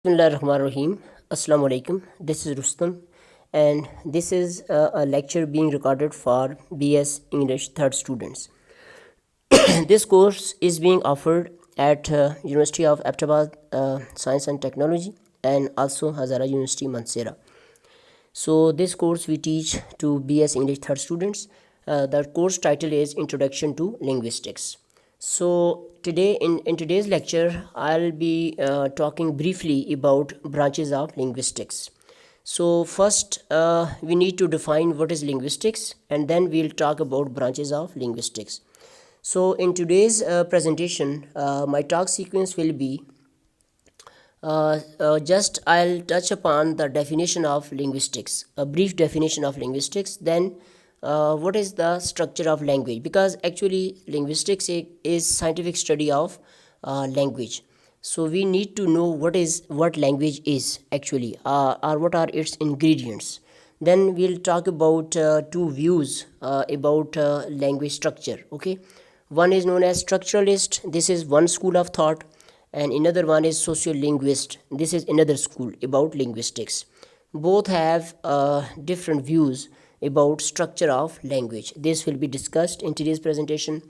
Bismillahirrahmanirrahim. Assalamu alaikum. This is Rustam, and this is a lecture being recorded for BS English third students. This course is being offered at University of Ahmedabad Science and Technology and also Hazara University Mansehra. So this course we teach to BS English third students. The course title is Introduction to Linguistics. So today in today's lecture I'll be talking briefly about branches of linguistics. So first we need to define what is linguistics, and then we'll talk about branches of linguistics. So in today's presentation my talk sequence will be just I'll touch upon the definition of linguistics, a brief definition of linguistics, then what is the structure of language, because actually linguistics is scientific study of language. So we need to know what language is actually, or what are its ingredients. Then we'll talk about two views about language structure. Okay, one is known as structuralist. This is one school of thought, and another one is sociolinguist. This is another school about linguistics. Both have different views about structure of language. This will be discussed in today's presentation.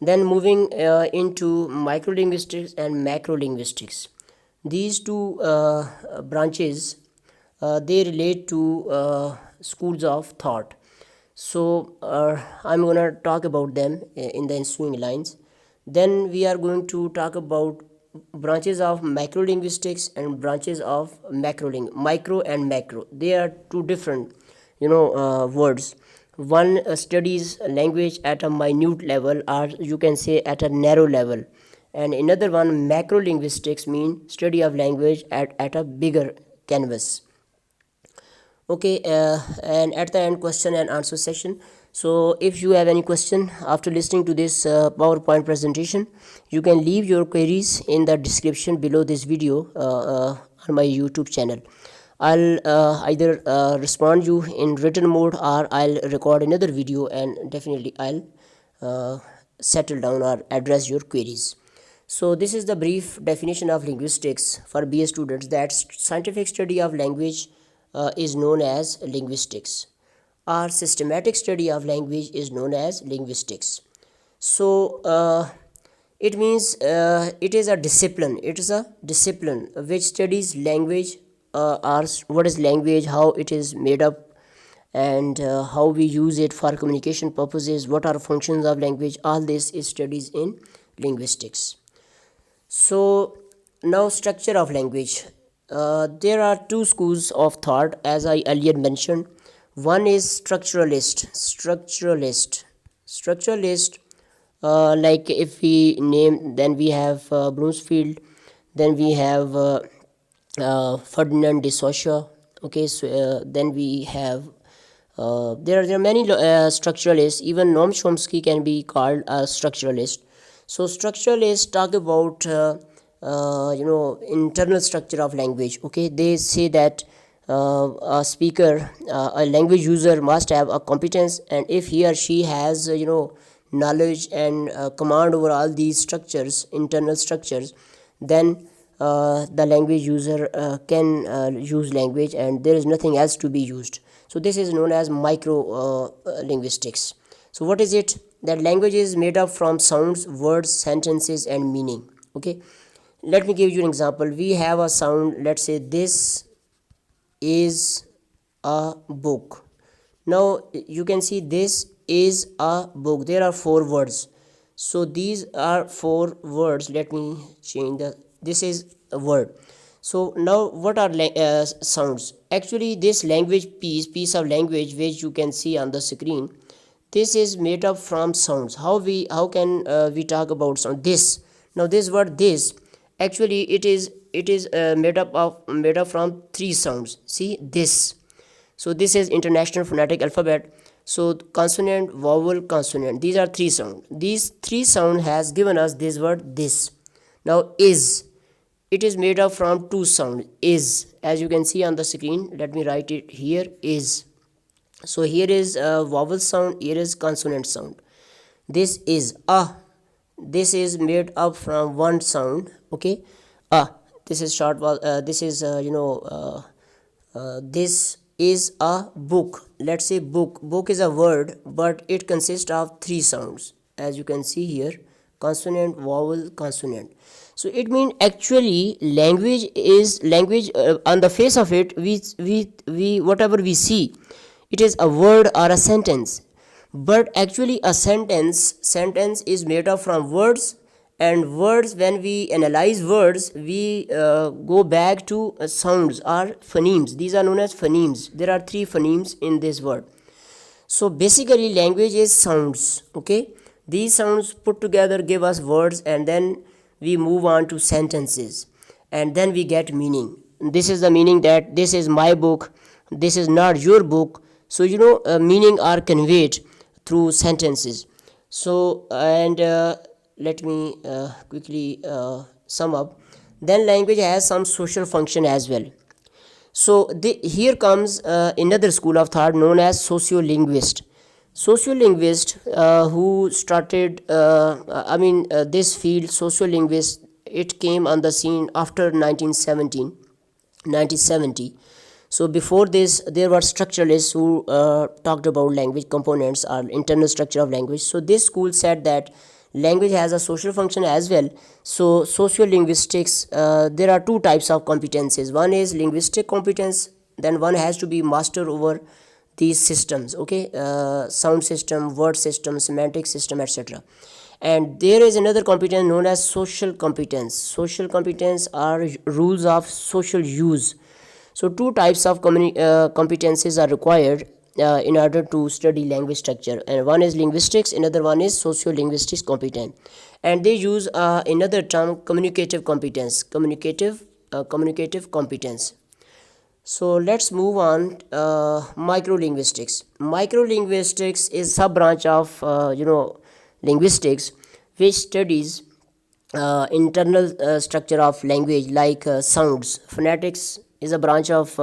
Then moving into microlinguistics and macrolinguistics. These two branches they relate to schools of thought. So I'm going to talk about them in the ensuing lines. Then we are going to talk about branches of macrolinguistics and branches of micro and macro. They are two different words. One studies language at a minute level, or you can say at a narrow level, and another one, macro linguistics, mean study of language at a bigger canvas. Okay, and at the end, question and answer session. So if you have any question after listening to this PowerPoint presentation, you can leave your queries in the description below this video on my YouTube channel. I'll either respond you in written mode, or I'll record another video, and definitely I'll settle down or address your queries. So this is the brief definition of linguistics for BA students, that scientific study of language is known as linguistics. Our systematic study of language is known as linguistics. So it means it is a discipline. It is a discipline which studies language, or what is language, how it is made up, and how we use it for communication purposes, what are functions of language. All this is studies in linguistics. So now, structure of language. There are two schools of thought, as I earlier mentioned. One is structuralist. Like if we name, then we have Bloomsfield, then we have Ferdinand de Saussure. Okay, so then we have there are many structuralists. Even Noam Chomsky can be called a structuralist. So structuralists talk about internal structure of language. Okay, they say that a speaker, a language user, must have a competence, and if he or she has knowledge and command over all these structures, internal structures, then the language user can use language, and there is nothing else to be used. So this is known as micro linguistics. So what is it? That language is made up from sounds, words, sentences, and meaning. Okay, let me give you an example. We have a sound, let's say this is a book. Now you can see this is a book. There are four words. So these are four words. Let me change this is a word. So now what are sounds? Actually, this language piece of language which you can see on the screen, this is made up from sounds. How can we talk about sound? This, now this word this, actually it is made up from three sounds. See this. So this is International Phonetic Alphabet. So consonant, vowel, consonant, these are three sounds. These three sound has given us this word this. Now is, it is made up from two sounds. Is, as you can see on the screen, let me write it here, is. So here is a vowel sound, here is consonant sound. This is a, this is made up from one sound. Okay, this is short. This is this is a book. Let's say book. Book is a word, but it consists of three sounds, as you can see here: consonant, vowel, consonant. So it means actually language is language. On the face of it, we whatever we see, it is a word or a sentence. But actually a sentence is made up from words, and words, when we analyze words, we go back to sounds or phonemes. These are known as phonemes. There are three phonemes in this word. So basically language is sounds. Okay, these sounds put together give us words, and then we move on to sentences, and then we get meaning. This is the meaning, that this is my book, this is not your book. So meaning are conveyed through sentences. So and let me quickly sum up. Then language has some social function as well. So here comes another school of thought known as sociolinguist. Sociolinguist who started this field, sociolinguist, it came on the scene after 1970. So before this there were structuralists who talked about language components or internal structure of language. So this school said that language has a social function as well. So sociolinguistics, there are two types of competences. One is linguistic competence, then one has to be master over these systems. Okay, sound system, word system, semantic system, etc. And there is another competence known as social competence. Social competence are rules of social use. So two types of competences are required in order to study language structure, and one is linguistics, another one is sociolinguistics competence. And they use another term, communicative competence. Communicative competence. So let's move on. Microlinguistics. Microlinguistics is sub branch of linguistics, which studies internal structure of language, like sounds. Phonetics is a branch of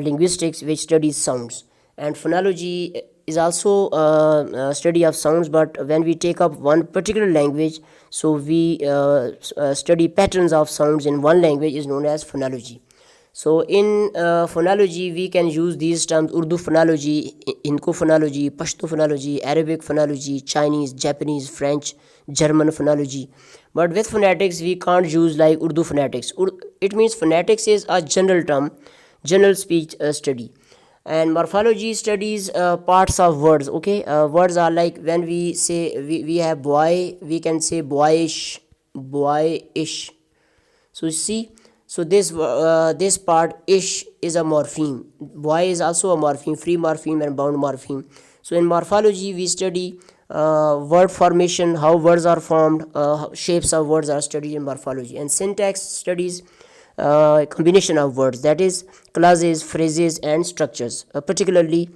linguistics which studies sounds, and phonology is also a study of sounds. But when we take up one particular language, so we study patterns of sounds in one language, is known as phonology. So in phonology we can use these terms: Urdu phonology, Inco phonology, Pashto phonology, Arabic phonology, Chinese, Japanese, French, German phonology. But with phonetics we can't use like Urdu phonetics. It means phonetics is a general term, general speech study. And morphology studies parts of words. Okay, words are like, when we say we have boy, we can say boyish, boyish. So see, so this part ish is a morpheme. Boy is also a morpheme, free morpheme and bound morpheme. So in morphology we study word formation, how words are formed, shapes of words are studied in morphology. And syntax studies combination of words, that is clauses, phrases and structures, particularly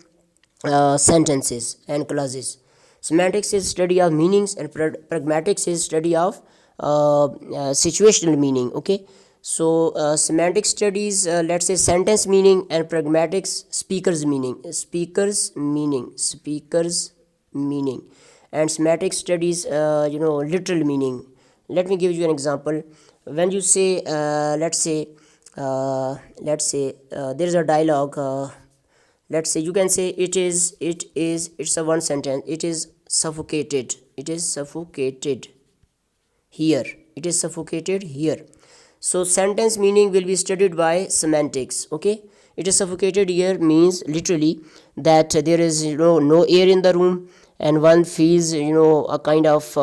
sentences and clauses. Semantics is study of meanings, and pragmatics is study of situational meaning. Okay, so semantic studies, let's say sentence meaning, and pragmatics speaker's meaning, and semantic studies literal meaning. Let me give you an example. When you say let's say there is a dialogue, let's say you can say it's a one sentence: it is suffocated here, it is suffocated here. So sentence meaning will be studied by semantics. Okay, it is suffocated here means literally that there is no air in the room, and one feels a kind of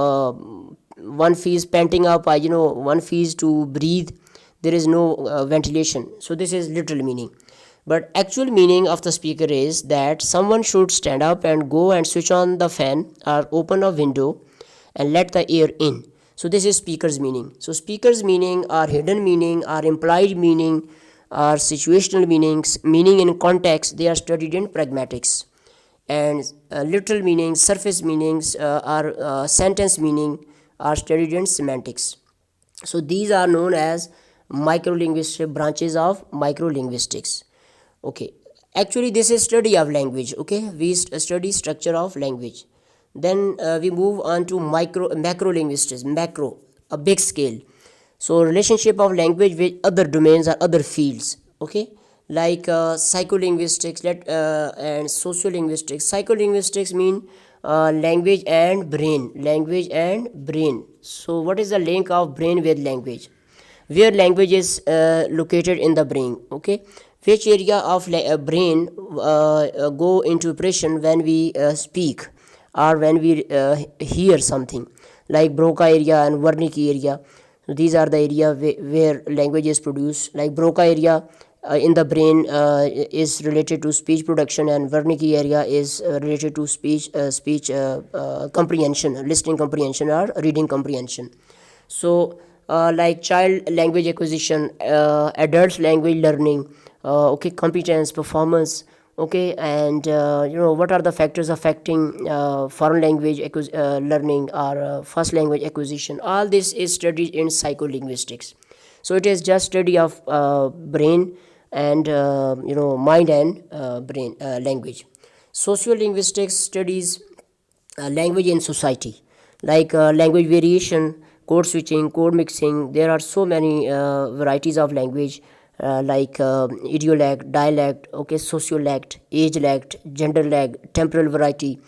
one feels panting up, one feels to breathe, there is no ventilation. So this is literal meaning. But actual meaning of the speaker is that someone should stand up and go and switch on the fan or open a window and let the air in. So this is speaker's meaning. So speaker's meaning are hidden meaning, are implied meaning, are situational meanings, meaning in context, they are studied in pragmatics. And literal meanings, surface meanings, are sentence meaning, are studied in semantics. So these are known as microlinguistic branches of microlinguistics. Okay, actually this is study of language. Okay, we study structure of language. Then we move on to macro linguistics, macro, a big scale. So relationship of language with other domains or other fields, okay, like psycholinguistics and sociolinguistics. Psycholinguistics mean language and brain. So what is the link of brain with language? Where language is located in the brain, okay, which area of brain go into operation when we speak or when we hear something, like Broca area and Wernicke area. So these are the area where language is produced. Like Broca area in the brain is related to speech production, and Wernicke area is related to speech comprehension, listening comprehension or reading comprehension. So like child language acquisition, adults language learning, okay, competence, performance, okay, and what are the factors affecting foreign language learning or first language acquisition. All this is studied in psycholinguistics. So it is just study of brain and mind and brain language. Sociolinguistics studies language in society, like language variation, code switching, code mixing. There are so many varieties of language, like idiolect, dialect, okay, sociolect, age lect, gender lect, temporal variety,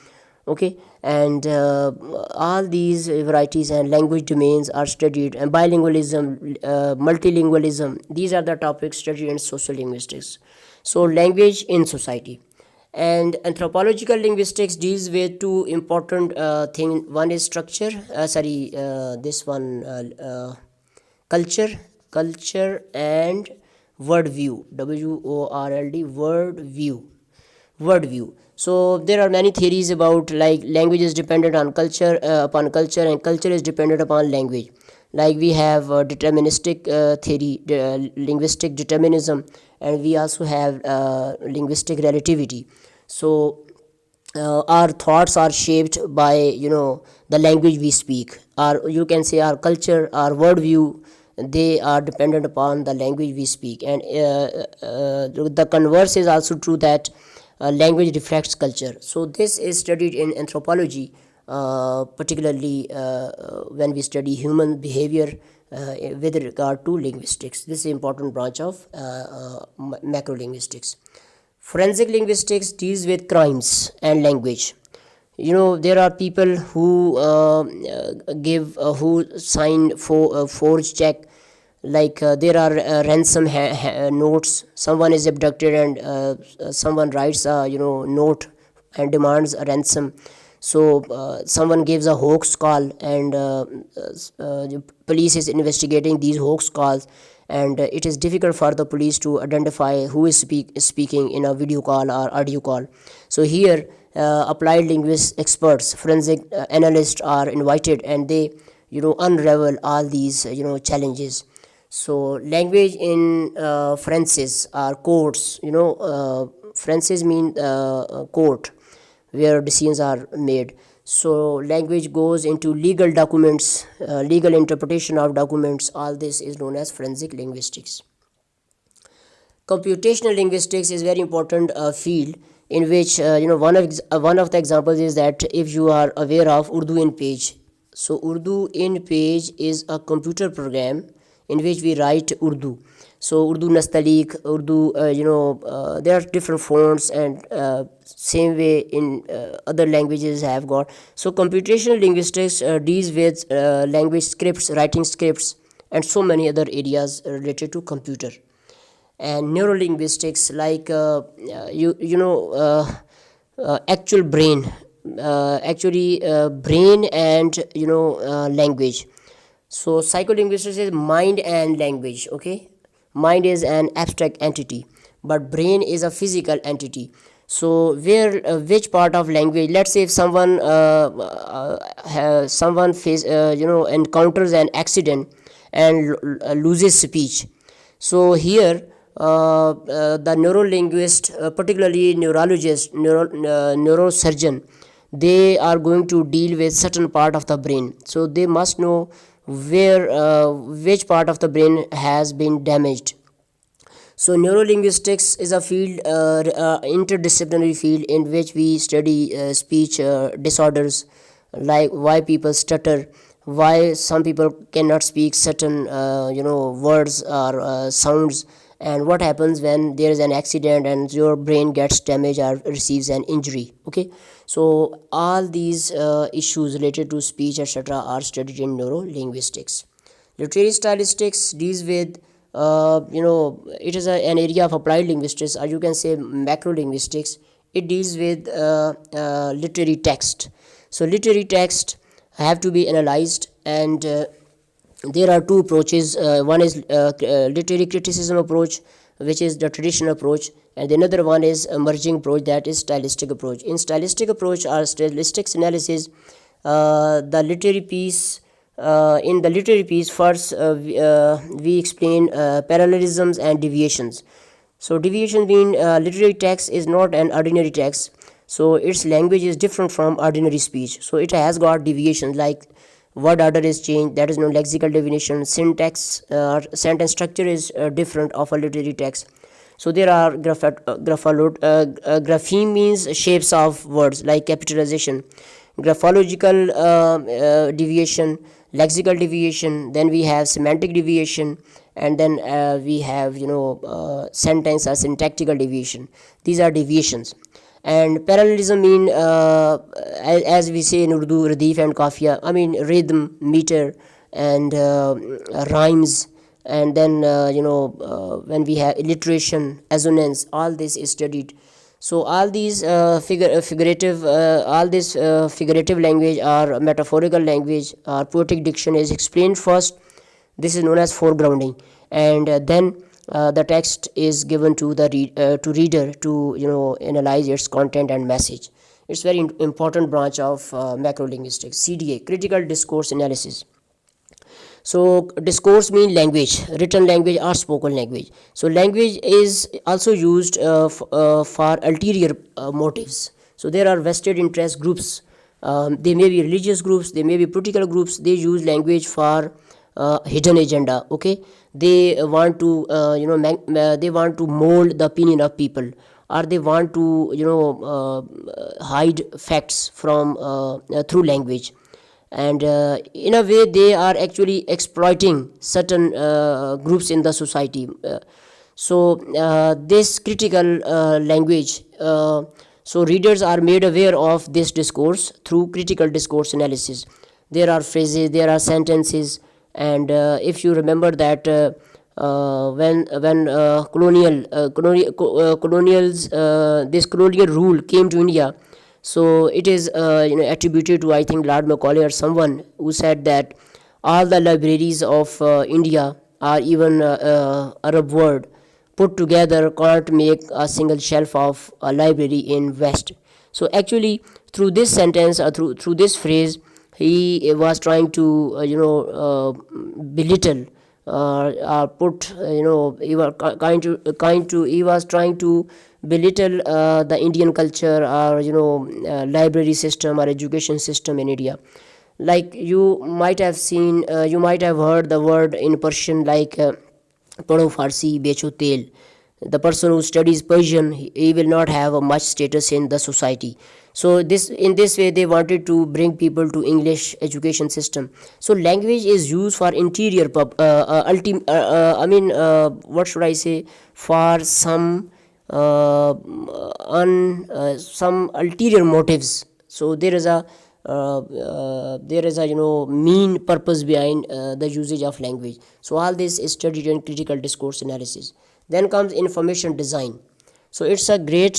okay, and all these varieties and language domains are studied. And bilingualism, multilingualism, these are the topics studied in sociolinguistics. So language in society. And anthropological linguistics deals with two important things. One is structure, this one culture, and word view, word view. So there are many theories about, like, language is dependent on culture, upon culture, and culture is dependent upon language. Like we have deterministic theory, linguistic determinism, and we also have linguistic relativity. So our thoughts are shaped by the language we speak, or you can say our culture, our worldview, they are dependent upon the language we speak. And the converse is also true, that language reflects culture. So this is studied in anthropology, particularly when we study human behavior with regard to linguistics. This is an important branch of macro linguistics. Forensic linguistics deals with crimes and language. There are people who who sign for forged check, like there are ransom notes. Someone is abducted, and someone writes a note and demands a ransom. So someone gives a hoax call, and the police is investigating these hoax calls, and it is difficult for the police to identify who is speaking in a video call or audio call. So here applied linguist experts, forensic analysts are invited, and they unravel all these challenges. So language in forensics are courts. Forensics mean court, where decisions are made. So language goes into legal documents, legal interpretation of documents. All this is known as forensic linguistics. Computational linguistics is very important field, in which one of the examples is that, if you are aware of Urdu in page. So Urdu in page is a computer program in which we write Urdu. So Urdu Nastalik, Urdu, there are different fonts, and same way in other languages have got. So computational linguistics deals with language scripts, writing scripts, and so many other areas related to computer. And Neuro Linguistics, like actual brain, brain and language. So psycholinguistics is mind and language, okay. Mind is an abstract entity, but brain is a physical entity. So where which part of language, let's say if someone encounters an accident and loses speech. So here the neurolinguist, particularly neurologist, neurosurgeon, they are going to deal with certain part of the brain. So they must know where which part of the brain has been damaged. So neurolinguistics is a field, interdisciplinary field, in which we study speech disorders, like why people stutter, why some people cannot speak certain words or sounds, and what happens when there is an accident and your brain gets damaged or receives an injury. Okay, so all these issues related to speech, etc., are studied in neuro linguistics. Literary stylistics deals with it is an area of applied linguistics, or you can say macro linguistics. It deals with literary text. So literary text have to be analyzed, and there are two approaches. One is literary criticism approach, which is the traditional approach, and the another one is emerging approach, that is stylistic approach. In stylistic approach or stylistics analysis, the literary piece in the literary piece, first we explain parallelisms and deviations. So deviation mean literary text is not an ordinary text, so its language is different from ordinary speech, so it has got deviations like word order is changed, that is no lexical definition, syntax sentence structure is different of a literary text. So there are grapheme means shapes of words like capitalization, graphological deviation, lexical deviation, then we have semantic deviation, and then we have sentence or syntactical deviation. These are deviations. And parallelism mean as we say in Urdu, radif and kafiya, I mean rhythm, meter, and rhymes, and then when we have alliteration, assonance, all this is studied. So all these figurative language or metaphorical language or poetic diction is explained first. This is known as foregrounding, and then the text is given to the reader to analyze its content and message. It's very important branch of macro linguistics. CDA, critical discourse analysis. So discourse means language, written language or spoken language. So language is also used for ulterior motives. So there are vested interest groups. They may be religious groups, they may be political groups. They use language for hidden agenda. Okay, they want to they want to mold the opinion of people, or they want to hide facts from through language, and in a way they are actually exploiting certain groups in the society. This critical language, so readers are made aware of this discourse through critical discourse analysis. There are phrases, there are sentences, and if you remember that when colonials this colonial rule came to India, so it is attributed to, I think, Lord Macaulay or someone, who said that all the libraries of India, or even Arab world put together, can't make a single shelf of a library in West. So actually through this sentence, or through this phrase, he was trying to belittle put he was he was trying to belittle the Indian culture, or library system or education system in India. Like you might have seen, you might have heard the word in Persian like Pado Farsi Becho Tel. The person who studies Persian, he will not have a much status in the society. So in this way they wanted to bring people to English education system. So language is used for interior what should I say, for some some ulterior motives. So there is a mean purpose behind the usage of language. So all this is studied in critical discourse analysis. Then comes information design. So it's a great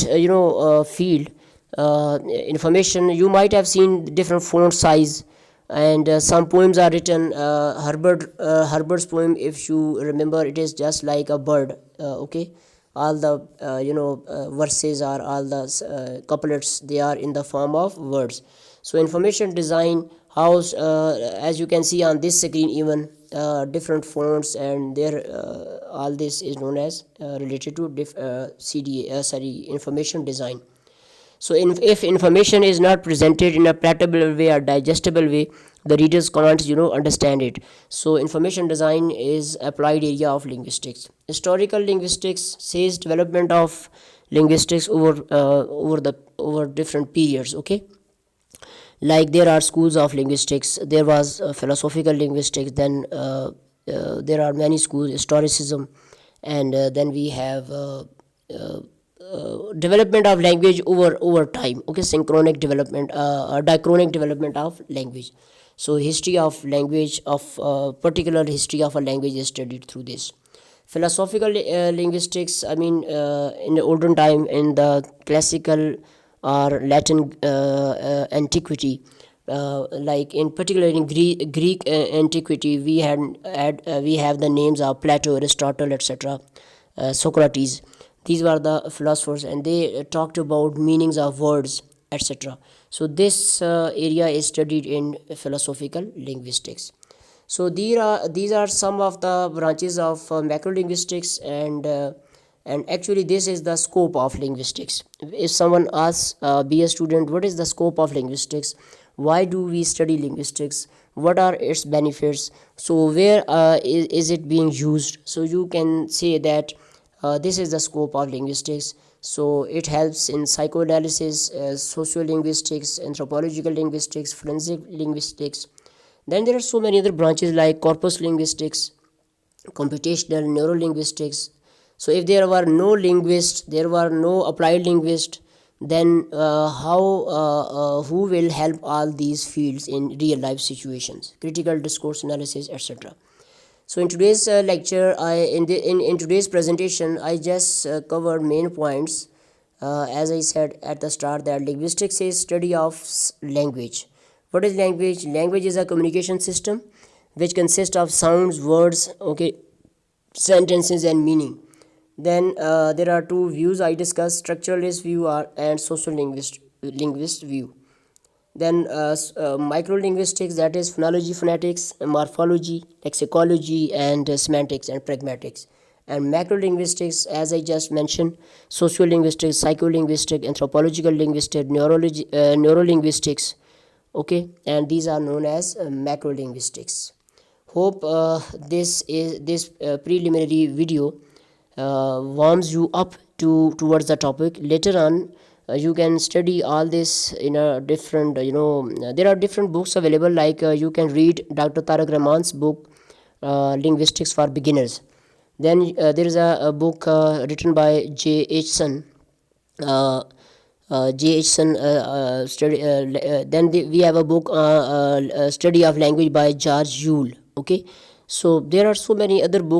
field. Information, you might have seen different font size, and some poems are written. Herbert's poem, if you remember, it is just like a bird. Okay, all the verses, or all the couplets, they are in the form of words. So information design, how as you can see on this screen, even different fonts, and there all this is known as related to information design. So if information is not presented in a palatable way or digestible way, the readers can't understand it. So information design is applied area of linguistics. Historical linguistics says development of linguistics over different periods. Okay, Like there are schools of linguistics. There was philosophical linguistics, then there are many schools, historicism, and then we have development of language over time. Okay, synchronic development, diachronic development of language. So history of language, of particular history of a language is studied through this. Philosophical linguistics, I mean, in the olden time, in the classical or Latin antiquity, like in particular in Greek antiquity, we have the names of Plato, Aristotle, etc., Socrates. These were the philosophers, and they talked about meanings of words, etc. So this area is studied in philosophical linguistics. So these are some of the branches of macro linguistics, and actually this is the scope of linguistics. If someone asks, be a student, what is the scope of linguistics, why do we study linguistics, what are its benefits, so where is it being used, so you can say that this is the scope of linguistics. So it helps in psychoanalysis, sociolinguistics, anthropological linguistics, forensic linguistics. Then there are so many other branches like corpus linguistics, computational neurolinguistics. So if there were no linguists, there were no applied linguists, then who will help all these fields in real life situations, critical discourse analysis, etc. So in today's lecture, in today's presentation, I just covered main points. As I said at the start, that linguistics is study of language. What is language? Language is a communication system which consists of sounds, words, okay, sentences, and meaning. Then there are two views I discussed: structuralist view and social linguist view. Then microlinguistics, that is phonology, phonetics, morphology, lexicology, and semantics and pragmatics. And macrolinguistics, as I just mentioned, sociolinguistics, psycholinguistics, anthropological linguistics, neurolinguistics. Okay, and these are known as macrolinguistics. Hope this preliminary video warms you up towards the topic. Later on, you can study all this in a different, there are different books available, like you can read Dr. Tarak Rahman's book, Linguistics for Beginners. Then there is a book written by J.H. Sun. J.H. Sun study. Then we have a book, Study of Language by George Yule. Okay, so there are so many other books